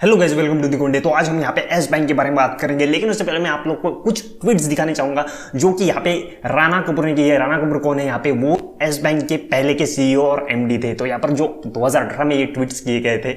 Hello guys, welcome to the Gunday. तो आज हम यहाँ पे एस बैंक के बारे में बात करेंगे, लेकिन उससे पहले मैं आप लोग को कुछ ट्वीट्स दिखाने चाहूंगा जो कि यहाँ पे राणा कपूर ने की है। राणा कपूर कौन है? यहाँ पे वो एस बैंक के पहले के सीईओ और एमडी थे। तो यहाँ पर जो 2018 में ये ट्वीट्स किए गए थे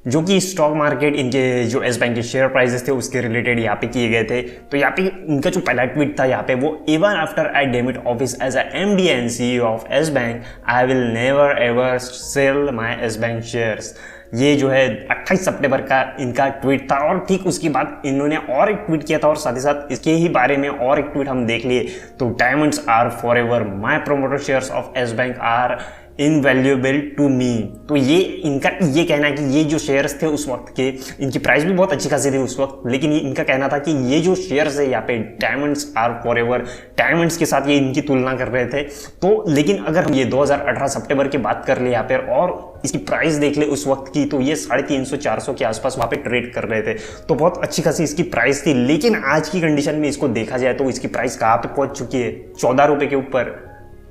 जो कि स्टॉक मार्केट, इनके जो एस बैंक के शेयर प्राइसेस थे उसके रिलेटेड यहाँ पे किए गए थे। तो यहाँ पे इनका जो पहला ट्वीट था यहाँ पे वो, even after I demit office as a MD and CEO of Yes bank, I will never ever sell my Yes bank shares. ये जो है 28 सितंबर का इनका ट्वीट था। और ठीक उसके बाद इन्होंने और एक ट्वीट किया था और साथ ही साथ इसके ही बारे में और एक ट्वीट हम देख लिए। तो diamonds are forever, my promoter shares of Yes bank are invaluable to me. तो ये इनका ये कहना है कि ये जो शेयर्स थे उस वक्त के, इनकी प्राइस भी बहुत अच्छी खासी थी उस वक्त, लेकिन ये इनका कहना था कि ये जो शेयर्स है यहाँ पे diamonds are forever, diamonds के साथ ये इनकी तुलना कर रहे थे। तो लेकिन अगर हम ये 2018 सितंबर की बात कर ले यहाँ पे और इसकी प्राइस देख ले उस वक्त की, तो ये 350-400 के आसपास वहाँ पे ट्रेड कर रहे थे। तो बहुत अच्छी खासी इसकी प्राइस थी। लेकिन आज की कंडीशन में इसको देखा जाए तो इसकी प्राइस कहाँ पे पहुंच चुकी है? 14 रुपए के ऊपर।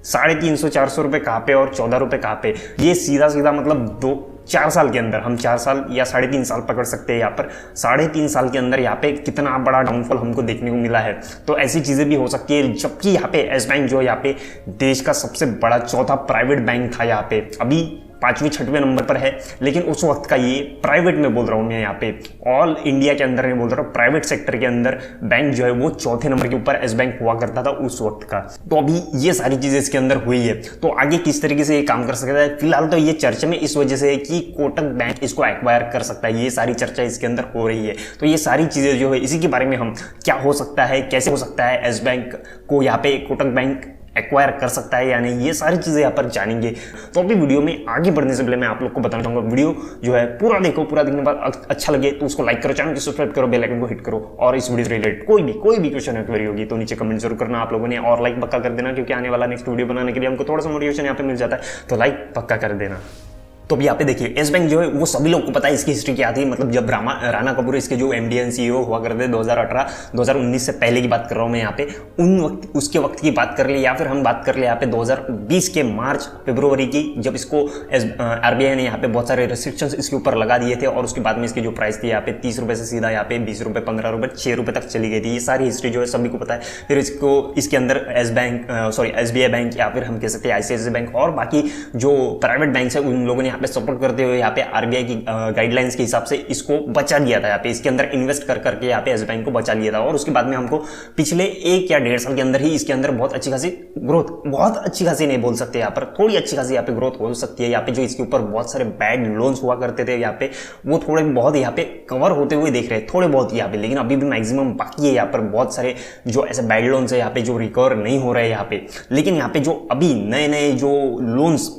350-400 रुपए कहाँ पे और 14 रुपए कहाँ पे? ये सीधा सीधा मतलब 4 साल के अंदर, हम 4 साल या 3.5 साल पकड़ सकते हैं यहाँ पर। 3.5 साल के अंदर यहाँ पे कितना बड़ा डाउनफॉल हमको देखने को मिला है। तो ऐसी चीजें भी हो सकती है, जबकि यहाँ पे एस बैंक जो यहाँ पे देश का सबसे बड़ा चौथा प्राइवेट बैंक था यहाँ पे, अभी 5वें-6वें नंबर पर है। लेकिन उस वक्त का, ये प्राइवेट में बोल रहा हूँ मैं यहाँ पे, ऑल इंडिया के अंदर नहीं बोल रहा हूँ, प्राइवेट सेक्टर के अंदर बैंक जो है वो चौथे नंबर के ऊपर एस बैंक हुआ करता था उस वक्त का। तो अभी ये सारी चीजें इसके अंदर हुई है। तो आगे किस तरीके से ये काम कर सकता है, फिलहाल तो ये चर्चा में इस वजह से है कि कोटक बैंक इसको एक्वायर कर सकता है। ये सारी चर्चा इसके अंदर हो रही है। तो ये सारी चीजें जो है इसी के बारे में हम, क्या हो सकता है, कैसे हो सकता है, एस बैंक को यहाँ पे कोटक बैंक एक्वायर कर सकता है या नहीं, ये सारी चीजें यहाँ पर जानेंगे। तो अभी वीडियो में आगे बढ़ने से पहले मैं आप लोग को बताना चाहूंगा, वीडियो जो है पूरा देखो, पूरा देखने के बाद अच्छा लगे तो उसको लाइक करो, चैनल को सब्सक्राइब करो, बेल आइकन को हिट करो। और इस वीडियो से रिलेटेड कोई भी क्वेश्चन या क्वेरी होगी तो नीचे कमेंट जरूर करना आप लोगों ने, और लाइक पक्का कर देना, क्योंकि आने वाला नेक्स्ट वीडियो बनाने के लिए हमको थोड़ा सा मोटिवेशन यहाँ पे मिल जाता है। तो लाइक पक्का कर देना। तो अभी यहाँ पे देखिए, एस बैंक जो है वो सभी लोगों को पता है इसकी हिस्ट्री क्या थी। मतलब जब राणा कपूर इसके जो एमडी एंड सीईओ हुआ करते 2018-2019 से पहले की बात कर रहा हूँ मैं यहाँ पे, उसके वक्त की बात कर ले, या फिर हम बात कर ले यहाँ पे 2020 के मार्च-फरवरी की, जब इसको आरबीआई ने यहाँ पे बहुत सारे रिस्ट्रिक्शंस इसके ऊपर लगा दिए थे। और उसके बाद में इसकी जो प्राइस थी यहाँ पे 30 रुपए से सीधा यहाँ पे 20 रुपए, 15 रुपए, 6 रुपए तक चली गई थी। ये सारी हिस्ट्री जो है सभी को पता है। फिर इसके अंदर एसबीआई बैंक, या फिर हम कह सकते हैं आईसीआईसीआई बैंक, और बाकी जो प्राइवेट बैंक है उन लोगों ने यहाँ पे सपोर्ट करते हुए यहाँ पे आरबीआई की गाइडलाइंस के हिसाब से इसको बचा लिया था। यहाँ पे इसके अंदर इन्वेस्ट कर करके यहाँ पे एस बैंक को बचा लिया था। और उसके बाद में हमको पिछले 1 या 1.5 साल के अंदर ही इसके अंदर बहुत अच्छी खासी ग्रोथ, बहुत अच्छी खासी नहीं बोल सकते यहाँ पर, थोड़ी अच्छी खासी यहाँ पे ग्रोथ हो सकती है। यहाँ पे जो इसके ऊपर बहुत सारे बैड लोन्स हुआ करते थे यहाँ पे, वो थोड़े बहुत यहाँ पे कवर होते हुए देख रहे हैं, थोड़े बहुत यहाँ पे, लेकिन अभी भी मैक्सिमम बाकी है। यहाँ पर बहुत सारे जो ऐसे बैड लोन्स है यहाँ पे जो रिकवर नहीं हो रहे हैं यहाँ पे। लेकिन यहाँ पे जो अभी नए जो लोन्स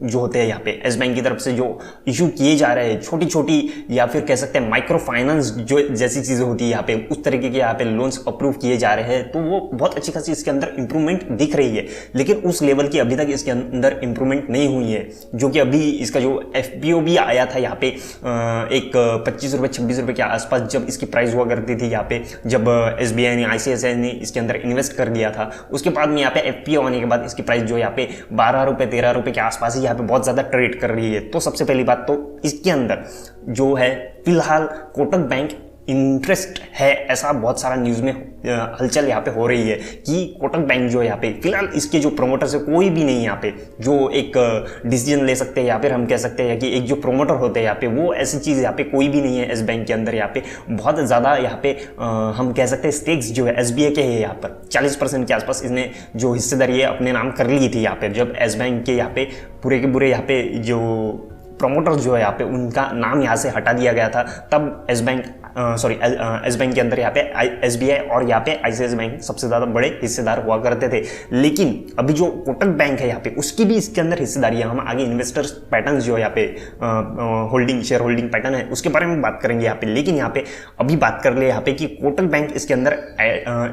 जो होते हैं यहाँ पे एस बैंक की तरफ से जो इशू किए जा रहे हैं, छोटी छोटी या फिर कह सकते हैं माइक्रो फाइनेंस जो जैसी चीजें होती है यहाँ पे, उस तरीके के यहाँ पे लोन्स अप्रूव किए जा रहे हैं। तो वो बहुत अच्छी खासी इसके अंदर इंप्रूवमेंट दिख रही है, लेकिन उस लेवल की अभी तक इसके अंदर इंप्रूवमेंट नहीं हुई है। जो कि अभी इसका जो एफपीओ भी आया था यहाँ पे एक 25 रुपए 26 रुपए के आसपास जब इसकी प्राइस हुआ करती थी यहाँ पे, जब एसबीआई ने, आईसीआईसीआई ने इसके अंदर इन्वेस्ट कर दिया था। उसके बाद में यहाँ पे एफपीओ आने के बाद इसकी प्राइस जो यहाँ पे 12 रुपए 13 रुपए के आसपास ही यहाँ पे बहुत ज्यादा ट्रेड कर रही है। तो सबसे पहली बात तो इसके अंदर जो है फिलहाल कोटक बैंक इंटरेस्ट है, ऐसा बहुत सारा न्यूज में हलचल यहाँ पे हो रही है कि कोटक बैंक जो है यहाँ पे फिलहाल इसके जो प्रोमोटर्स है कोई भी नहीं यहाँ पे जो एक डिसीजन ले सकते हैं, या फिर हम कह सकते हैं कि एक जो प्रोमोटर होते हैं यहाँ पे, वो ऐसी चीज यहाँ पे कोई भी नहीं है। एस बैंक के अंदर यहाँ पे बहुत ज्यादा यहाँ पे हम कह सकते हैं स्टेक्स जो है एसबीआई के है यहाँ पर 40% के आसपास इसने जो हिस्सेदारी है अपने नाम कर ली थी यहाँ पे। जब एस बैंक के यहाँ पे पूरे के पूरे यहाँ पे जो प्रोमोटर्स जो है यहाँ पे उनका नाम यहाँ से हटा दिया गया था, तब एस बैंक के अंदर यहाँ पे एसबीआई और यहाँ पे आईसीआईसीआई बैंक सबसे ज्यादा बड़े हिस्सेदार हुआ करते थे। लेकिन अभी जो कोटक बैंक है यहाँ पे उसकी भी इसके अंदर हिस्सेदारी है। हम आगे इन्वेस्टर्स पैटर्न जो है यहाँ पे शेयर होल्डिंग पैटर्न है उसके बारे में बात करेंगे यहाँ पे। लेकिन यहाँ पे अभी बात कर ले यहाँ पे कि कोटक बैंक इसके अंदर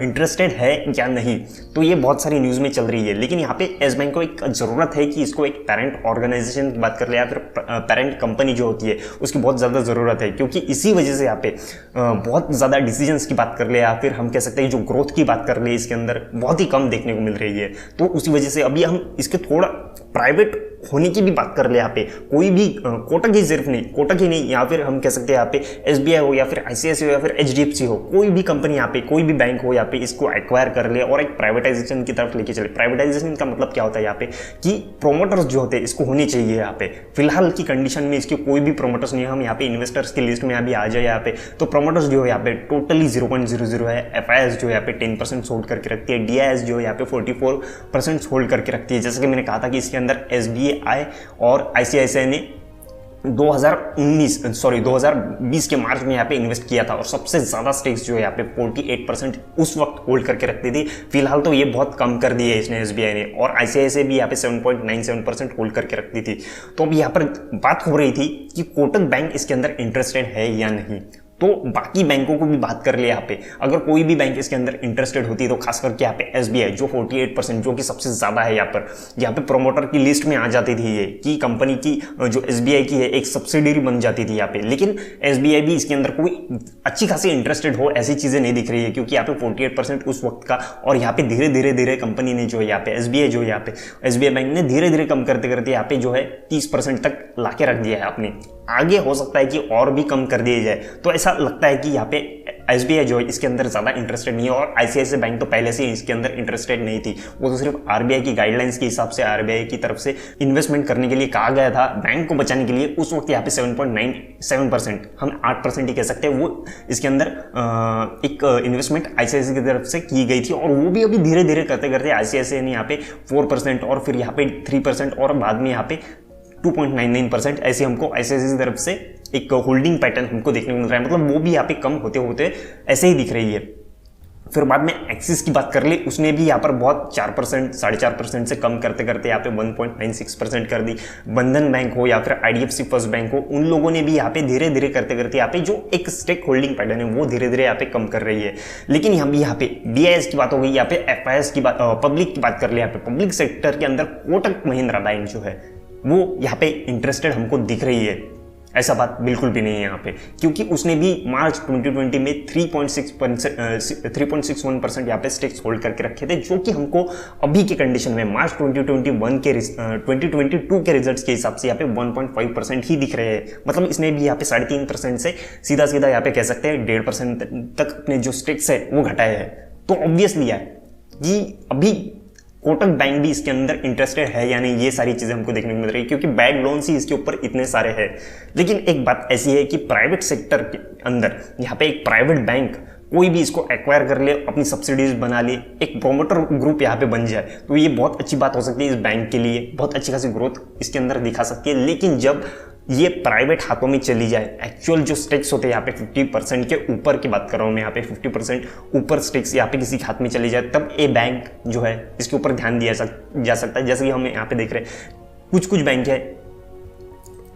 इंटरेस्टेड है या नहीं, तो ये बहुत सारी न्यूज में चल रही है। लेकिन यहाँ पे एस बैंक को एक जरूरत है कि इसको एक पेरेंट ऑर्गेनाइजेशन की बात कर ले या फिर पेरेंट कंपनी जो होती है उसकी बहुत ज्यादा जरूरत है, क्योंकि इसी वजह से यहाँ पे बहुत ज्यादा डिसीजंस की बात कर ले या फिर हम कह सकते हैं जो ग्रोथ की बात कर ले इसके अंदर बहुत ही कम देखने को मिल रही है। तो उसी वजह से अभी हम इसके थोड़ा प्राइवेट होने की भी बात कर ले यहाँ पे, कोई भी कोटक ही सिर्फ नहीं, कोटक ही नहीं, या फिर हम कह सकते हैं यहाँ पे एसबीआई हो या फिर आईसीआईसीआई हो या फिर एचडीएफसी हो, कोई भी कंपनी यहाँ पे, कोई भी बैंक हो यहाँ पे इसको एक्वायर कर ले और एक प्राइवेटाइजेशन की तरफ लेके चले। प्राइवेटाइजेशन का मतलब क्या होता है यहाँ पे कि प्रोमोटर्स जो होते हैं इसको होने चाहिए यहाँ पे। फिलहाल की कंडीशन में इसके कोई भी प्रोमोटर्स नहीं है। हम यहाँ पे इन्वेस्टर्स की लिस्ट में अभी आ जाए यहाँ पे, तो प्रोमोटर्स जो है यहाँ पे टोटली 0.00 है। एफआईएस जो यहाँ पे 10% होल्ड करके रखती है, डीआईएस जो यहाँ पे 44% होल्ड करके रखती है। जैसे कि मैंने कहा था कि इसके अंदर एसबीआई और आईसीआईसीआई ने 2020 के मार्च में यहाँ पे इन्वेस्ट किया था और सबसे ज्यादा स्टेक्स जो है यहाँ पे 48% उस वक्त होल्ड करके रखती थी। फिलहाल तो ये बहुत कम कर दी है इसने एसबीआई ने, और आईसीआईसीआई भी यहाँ पे 7.97% होल्ड करके रखती थी। तो अब यहाँ पर बात हो रही थी कि कोटक बैंक इसके अंदर इंटरेस्टेड है या नहीं। तो बाकी बैंकों को भी बात कर ले यहाँ पे, अगर कोई भी बैंक इसके अंदर इंटरेस्टेड होती है तो खास करके यहाँ पे एसबीआई जो 48% जो कि सबसे ज्यादा है यहाँ पे प्रोमोटर की लिस्ट में आ जाती थी ये, कि कंपनी की जो एसबीआई की है एक सब्सिडरी बन जाती थी यहाँ पे। लेकिन एसबीआई भी इसके अंदर कोई अच्छी खासी इंटरेस्टेड हो ऐसी चीजें नहीं दिख रही है, क्योंकि यहाँ पे 48% उस वक्त का, और यहाँ पे धीरे धीरे कंपनी ने जो है यहाँ पे एसबीआई जो है यहाँ पे एसबीआई बैंक ने धीरे धीरे कम करते करते यहाँ पे जो है 30% तक लाके रख दिया है आपने। आगे हो सकता है कि और भी कम कर दिया जाए। तो ऐसा लगता है कि यहाँ पे एसबीआई जो है इसके अंदर ज्यादा इंटरेस्टेड नहीं है, और आईसीआईसीआई बैंक तो पहले से ही इसके अंदर इंटरेस्टेड नहीं थी। वो तो सिर्फ आरबीआई की गाइडलाइंस के हिसाब से आरबीआई की तरफ से इन्वेस्टमेंट करने के लिए कहा गया था बैंक को बचाने के लिए। उस वक्त यहाँ पे 7.97%, हम 8% ही कह सकते हैं, वो इसके अंदर एक इन्वेस्टमेंट आईसीआईसीआई की तरफ से की गई थी। और वो भी अभी धीरे धीरे करते करते आईसीआईसीआई ने यहाँ पे 4% और फिर यहाँ पे 3% और बाद में यहाँ पे 2.99% ऐसे हमको आईसीआईसीआई की तरफ से एक होल्डिंग पैटर्न हमको देखने को मिल रहा है। मतलब वो भी यहाँ पे कम होते होते ऐसे ही दिख रही है। फिर बाद में एक्सिस की बात कर ले, उसने भी यहाँ पर बहुत 4%, 4.5% से कम करते करते यहाँ पे 1.96% कर दी। बंधन बैंक हो या फिर आईडीएफसी फर्स्ट बैंक हो, उन लोगों ने भी यहाँ पे धीरे धीरे करते करते यहाँ पे जो एक स्टेक होल्डिंग पैटर्न है वो धीरे धीरे यहाँ पे कम कर रही है। लेकिन यहाँ पे डीआईएस की बात हो गई, यहाँ पे एफआईएस की बात, पब्लिक की बात कर ले, यहाँ पे पब्लिक सेक्टर के अंदर कोटक महिंद्रा बैंक जो है वो यहाँ पे इंटरेस्टेड हमको दिख रही है। ऐसा बात बिल्कुल भी नहीं है यहाँ पे, क्योंकि उसने भी मार्च 2020 में 3.61% यहाँ पे स्टेक्स होल्ड करके रखे थे, जो कि हमको अभी के कंडीशन में मार्च 2022 के रिजल्ट्स के हिसाब से यहाँ पे 1.5% ही दिख रहे हैं। मतलब इसने भी यहाँ पे 3.5% से सीधा यहाँ पे कह सकते हैं 1.5% तक अपने जो स्टेक्स है वो घटाए हैं। तो ऑब्वियसली है कि अभी कोटक बैंक भी इसके अंदर इंटरेस्टेड है या नहीं, ये सारी चीजें हमको देखने को मिल रही है, क्योंकि बैड लोन्स ही इसके ऊपर इतने सारे हैं। लेकिन एक बात ऐसी है कि प्राइवेट सेक्टर के अंदर यहाँ पे एक प्राइवेट बैंक कोई भी इसको एक्वायर कर ले, अपनी सब्सिडीज बना ले, एक प्रोमोटर ग्रुप यहाँ पे बन जाए, तो ये बहुत अच्छी बात हो सकती है इस बैंक के लिए, बहुत अच्छी खासी ग्रोथ इसके अंदर दिखा सकती है। लेकिन जब ये प्राइवेट हाथों में चली जाए, एक्चुअल जो स्टेक्स होते हैं यहाँ पे 50% के ऊपर की बात कर रहा हूँ मैं, यहाँ पे 50% ऊपर स्टेक्स यहाँ पे किसी के हाथ में चली जाए, तब ये बैंक जो है इसके ऊपर ध्यान दिया जा सकता है। जैसे कि हम यहाँ पे देख रहे हैं कुछ बैंक है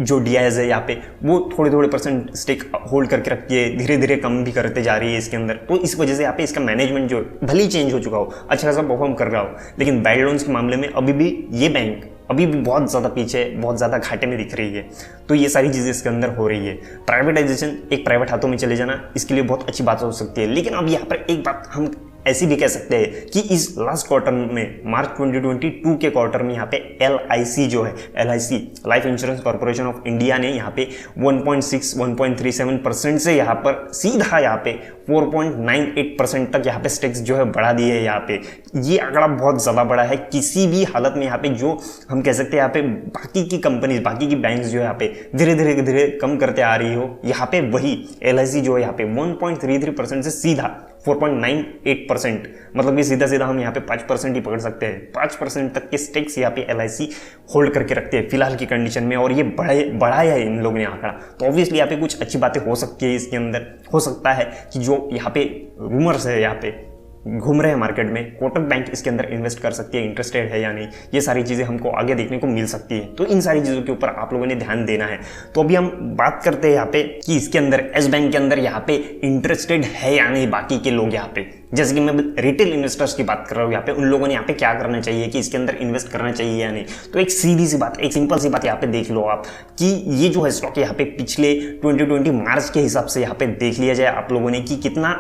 जो डीआईएस है यहाँ पे वो थोड़े परसेंट स्टेक होल्ड करके रखती है, धीरे धीरे कम भी करते जा रही है इसके अंदर। तो इस वजह से यहाँ पे इसका मैनेजमेंट जो भले ही चेंज हो चुका हो, अच्छा खासा परफॉर्म कर रहा हो, लेकिन बैड लोन्स के मामले में अभी भी ये बैंक अभी भी बहुत ज़्यादा पीछे, बहुत ज़्यादा घाटे में दिख रही है। तो ये सारी चीज़ें इसके अंदर हो रही है। प्राइवेटाइजेशन, एक प्राइवेट हाथों में चले जाना, इसके लिए बहुत अच्छी बात हो सकती है। लेकिन अब यहाँ पर एक बात हम ऐसी भी कह सकते हैं कि इस लास्ट क्वार्टर में, मार्च 2022 के क्वार्टर में यहाँ पे एलआईसी जो है, LIC life insurance corporation of India ने यहाँ पे 1.37% से यहाँ पर सीधा यहाँ पे 4.98% तक यहाँ पे स्टेक्स जो है बढ़ा दिए है। यहाँ पे ये आंकड़ा बहुत ज़्यादा बड़ा है। किसी भी हालत में यहाँ पे जो हम कह सकते हैं यहाँ पे बाकी की कंपनीज, बाकी की बैंक्स जो है यहाँ पे धीरे धीरे कम करते आ रही हो, यहाँ पे वही एलआईसी जो है यहाँ पे 1.33% से सीधा 4.98%, मतलब कि सीधा हम यहाँ पे 5% ही पकड़ सकते हैं। 5% तक के स्टेक्स यहाँ पे एलआईसी होल्ड करके रखते हैं फिलहाल की कंडीशन में, और ये बढ़ाया है इन लोगों ने आंकड़ा। तो ऑब्वियसली यहाँ पे कुछ अच्छी बातें हो सकती है इसके अंदर। हो सकता है कि जो यहाँ पे रूमर्स है यहाँ पे घूम रहे हैं मार्केट में, कोटक बैंक इसके अंदर इन्वेस्ट कर सकती है, इंटरेस्टेड है या नहीं, ये सारी चीज़ें हमको आगे देखने को मिल सकती है। तो इन सारी चीज़ों के ऊपर आप लोगों ने ध्यान देना है। तो अभी हम बात करते हैं यहाँ पे कि इसके अंदर एस बैंक के अंदर यहाँ पे इंटरेस्टेड है या नहीं बाकी के लोग यहाँ पे। जैसे कि मैं रिटेल इन्वेस्टर्स की बात कर रहा हूँ यहाँ पे, उन लोगों ने यहाँ पे क्या करना चाहिए कि इसके अंदर इन्वेस्ट करना चाहिए या नहीं। तो एक सीधी सी बात, एक सिंपल सी बात यहाँ पे देख लो आप कि ये जो है स्टॉक यहाँ पे पिछले 2020 मार्च के हिसाब से यहाँ पे देख लिया जाए आप लोगों ने कि कितना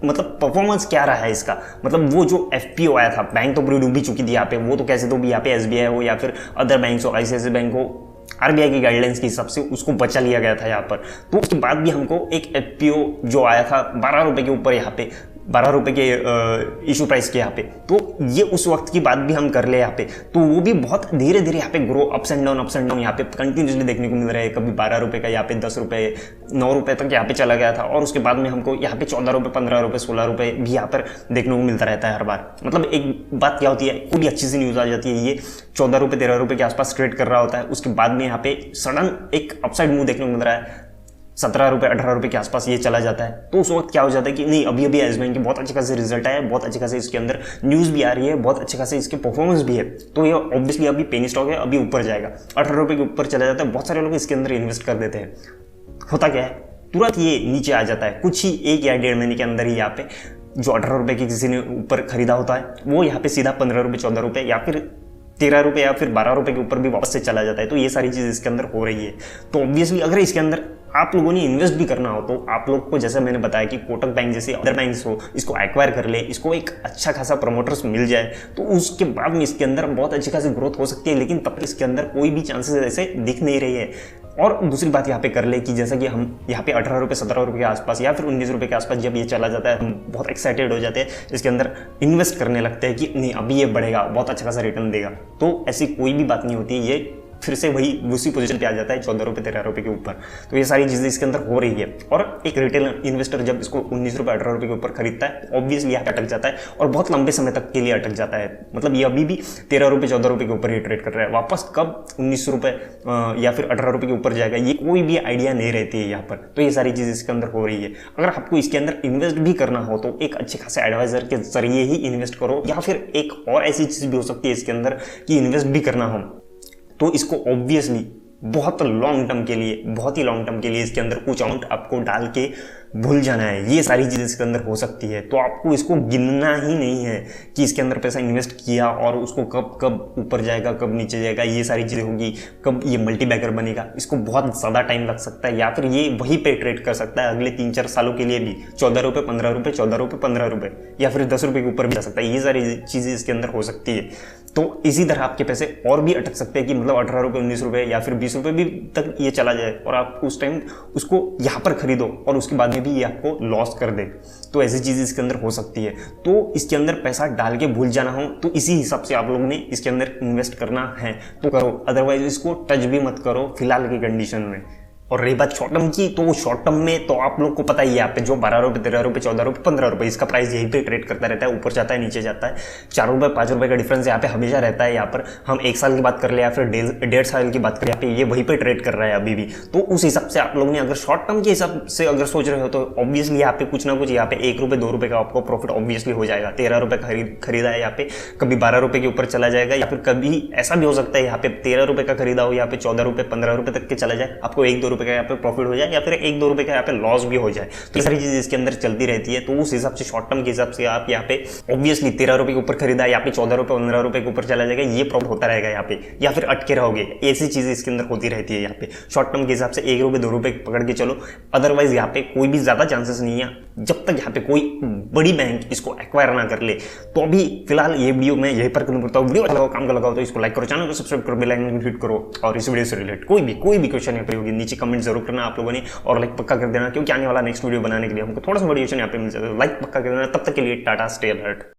मतलब परफॉर्मेंस क्या रहा है इसका, मतलब वो जो एफपीओ आया था, बैंक तो पूरी डूबी चुकी थी यहाँ पे, वो तो कैसे तो भी यहाँ पे एसबीआई हो या फिर अदर बैंक हो, आईसीआईसीआई बैंक हो, आरबीआई की गाइडलाइंस के हिसाब से उसको बचा लिया गया था यहाँ पर। तो उसके बाद भी हमको एक एफपीओ जो आया था 12 रुपए के ऊपर, यहाँ पे 12 रुपए के इशू प्राइस के यहाँ पे, तो ये उस वक्त की बात भी हम कर ले यहाँ पे, तो वो भी बहुत धीरे धीरे यहाँ पे ग्रो अप्स एंड डाउन यहाँ पे कंटिन्यूसली देखने को मिल रहा है। कभी 12 रुपए का, यहाँ पे 10 रुपए 9 रुपए तक यहाँ पे चला गया था, और उसके बाद में हमको यहाँ पे 14 रुपए 15 रुपए 16 रुपए भी यहाँ पर देखने को मिलता रहता है हर बार। मतलब एक बात क्या होती है, कोई भी अच्छी सी न्यूज़ आ जाती है, ये 14 रुपए 13 रुपए के आसपास ट्रेड कर रहा होता है, उसके बाद में यहाँ पे सडन एक अपसाइड मूव देखने को मिल रहा है, 17 रुपए 18 रुपए के आसपास ये चला जाता है। तो उस वक्त क्या हो जाता है कि नहीं, अभी येस बैंक की बहुत अच्छे खासे रिजल्ट आया है, बहुत अच्छे खासे इसके अंदर न्यूज़ भी आ रही है, बहुत अच्छे खासे इसके परफॉर्मेंस भी है, तो ये ऑब्वियसली अभी पेनी स्टॉक है, अभी ऊपर जाएगा, 18 रुपए के ऊपर चला जाता है। बहुत सारे लोग इसके अंदर इन्वेस्ट कर देते हैं। होता क्या है, तुरंत ये नीचे आ जाता है, कुछ ही 1 या 1.5 महीने के अंदर ही यहाँ पे जो 18 रुपए की किसी ने ऊपर खरीदा होता है, वो यहाँ पे सीधा 15 रुपए 14 रुपए या फिर 13 रुपए या फिर 12 रुपए के ऊपर भी वापस से चला जाता है। तो ये सारी चीज़ इसके अंदर हो रही है। तो ऑब्वियसली अगर इसके अंदर आप लोगों ने इन्वेस्ट भी करना हो, तो आप लोग को जैसे मैंने बताया कि कोटक बैंक जैसे अदर बैंक्स हो, इसको एक्वायर कर ले, इसको एक अच्छा खासा प्रमोटर्स मिल जाए, तो उसके बाद में इसके अंदर बहुत अच्छी खासी ग्रोथ हो सकती है। लेकिन तब इसके अंदर कोई भी चांसेस ऐसे दिख नहीं रही है। और दूसरी बात यहाँ पे कर ले कि जैसा कि हम यहाँ पे 18 रुपए 17 रुपए के आसपास या फिर 19 रुपए के आसपास जब ये चला जाता है, हम बहुत एक्साइटेड हो जाते हैं, इसके अंदर इन्वेस्ट करने लगते हैं कि नहीं अभी ये बढ़ेगा, बहुत अच्छा खासा रिटर्न देगा। तो ऐसी कोई भी बात नहीं होती, ये फिर से वही उसी पोजीशन पे आ जाता है 14 रुपए 13 रुपए के ऊपर। तो ये सारी चीज़ें इसके अंदर हो रही है। और एक रिटेल इन्वेस्टर जब इसको 19 रुपए 18 रुपए के ऊपर खरीदता है, ऑब्वियसली यहाँ पे अटक जाता है और बहुत लंबे समय तक के लिए अटक जाता है। मतलब ये अभी भी 13 रुपए 14 रुपए के ऊपर ही ट्रेड कर रहा है, वापस कब 19 रुपए या फिर 18 रुपए के ऊपर जाएगा, ये कोई भी आइडिया नहीं रहती है यहाँ पर। तो ये सारी चीज़ इसके अंदर हो रही है। अगर आपको इसके अंदर इन्वेस्ट भी करना हो तो एक अच्छे खासे एडवाइजर के जरिए ही इन्वेस्ट करो, या फिर एक और ऐसी चीज़ भी हो सकती है इसके अंदर कि इन्वेस्ट भी करना हो तो इसको ऑब्वियसली बहुत लॉन्ग टर्म के लिए, बहुत ही लॉन्ग टर्म के लिए इसके अंदर कुछ अमाउंट आपको डाल के भूल जाना है। ये सारी चीज़ें इसके अंदर हो सकती है। तो आपको इसको गिनना ही नहीं है कि इसके अंदर पैसा इन्वेस्ट किया और उसको कब कब ऊपर जाएगा, कब नीचे जाएगा, ये सारी चीज़ें होगी, कब ये मल्टीबैगर बनेगा, इसको बहुत ज़्यादा टाइम लग सकता है। या फिर ये वहीं पे ट्रेड कर सकता है अगले 3-4 सालों के लिए भी, 14 रुपये 15 रुपये 14 रुपये 15 रुपये या फिर 10 रुपये के ऊपर भी जा सकता है। ये सारी चीज़ें इसके अंदर हो सकती है। तो इसी तरह आपके पैसे और भी अटक सकते हैं कि मतलब 18 रुपये 19 रुपये या फिर 20 रुपये भी तक ये चला जाए और आप उस टाइम उसको यहाँ पर खरीदो और उसके बाद में भी ये आपको लॉस कर दे। तो ऐसी चीज़ इसके अंदर हो सकती है। तो इसके अंदर पैसा डाल के भूल जाना हो तो इसी हिसाब से आप लोगों ने इसके अंदर इन्वेस्ट करना है तो करो, अदरवाइज इसको टच भी मत करो फिलहाल की कंडीशन में। और रही बात शॉर्ट टर्म की, तो शॉर्ट टर्म में तो आप लोग को पता ही है, यहाँ पे जो 12 रुपये 13 रुपये 14 रुपये 15 रुपये इसका प्राइस यहीं पे ट्रेड करता रहता है, ऊपर जाता है नीचे जाता है। 4 रुपये 5 रुपये का डिफरेंस यहाँ पे हमेशा रहता है। यहाँ पर हम 1 साल की बात कर ले या फिर 1.5 साल की बात करें, यहाँ पे ये वहीं पे ट्रेड कर रहा है अभी भी। तो उस हिसाब से आप लोग ने अगर शॉर्ट टर्म के हिसाब से अगर सोच रहे हो तो ऑब्वियसली यहाँ पे कुछ ना कुछ यहाँ पे 1 रुपये 2 रुपये का आपको प्रॉफिट ऑब्वियसली हो जाएगा। 13 रुपये का खरीदा है, यहाँ पे कभी 12 रुपये के ऊपर चला जाएगा या फिर कभी ऐसा भी हो सकता है यहाँ पे 13 रुपये का खरीदा हो, यहाँ पे 14 रुपये 15 रुपये तक के चला जाए, आपको 1-2 रुपये का यहाँ पे प्रॉफिट हो जाए या फिर 1-2 रुपये का यहाँ पे लॉस भी हो जाए। तो सारी चीज इसके अंदर चलती रहती है। तो उस हिसाब से शॉर्ट टर्म के हिसाब से आप यहाँ पे ऑब्वियसली 13 रुपये के ऊपर खरीदा, यहाँ पे 14 रुपये 15 रुपये के ऊपर चला जाएगा, ये प्रॉफिट होता रहेगा यहाँ पे, या फिर अटके रहोगे। ऐसी चीजें इसके अंदर होती रहती है। यहाँ पे शॉर्ट टर्म के हिसाब से 1 रुपये 2 रुपये पकड़ के चलो, अदरवाइज यहाँ पे कोई भी ज्यादा चांसेस नहीं है जब तक यहाँ पे कोई बड़ी बैंक इसको एक्वायर ना कर ले। तो अभी फिलहाल ये वीडियो मैं यहीं पर खत्म करता हूँ। वीडियो अच्छा लगा, काम का लगाओ तो इसको लाइक करो, चैनल को सब्सक्राइब करो, बेल आइकन को हिट करो और इस वीडियो से रिलेटेड कोई भी क्वेश्चन यहाँ पे होगी नीचे कमेंट जरूर करना आप लोगों ने, और लाइक पक्का कर देना क्योंकि आने वाला नेक्स्ट वीडियो बनाने के लिए हमको थोड़ा सा मोटिवेशन यहाँ पे मिल जाएगा। लाइक पक्का कर देना। तब तक के लिए टाटा, स्टे अलर्ट।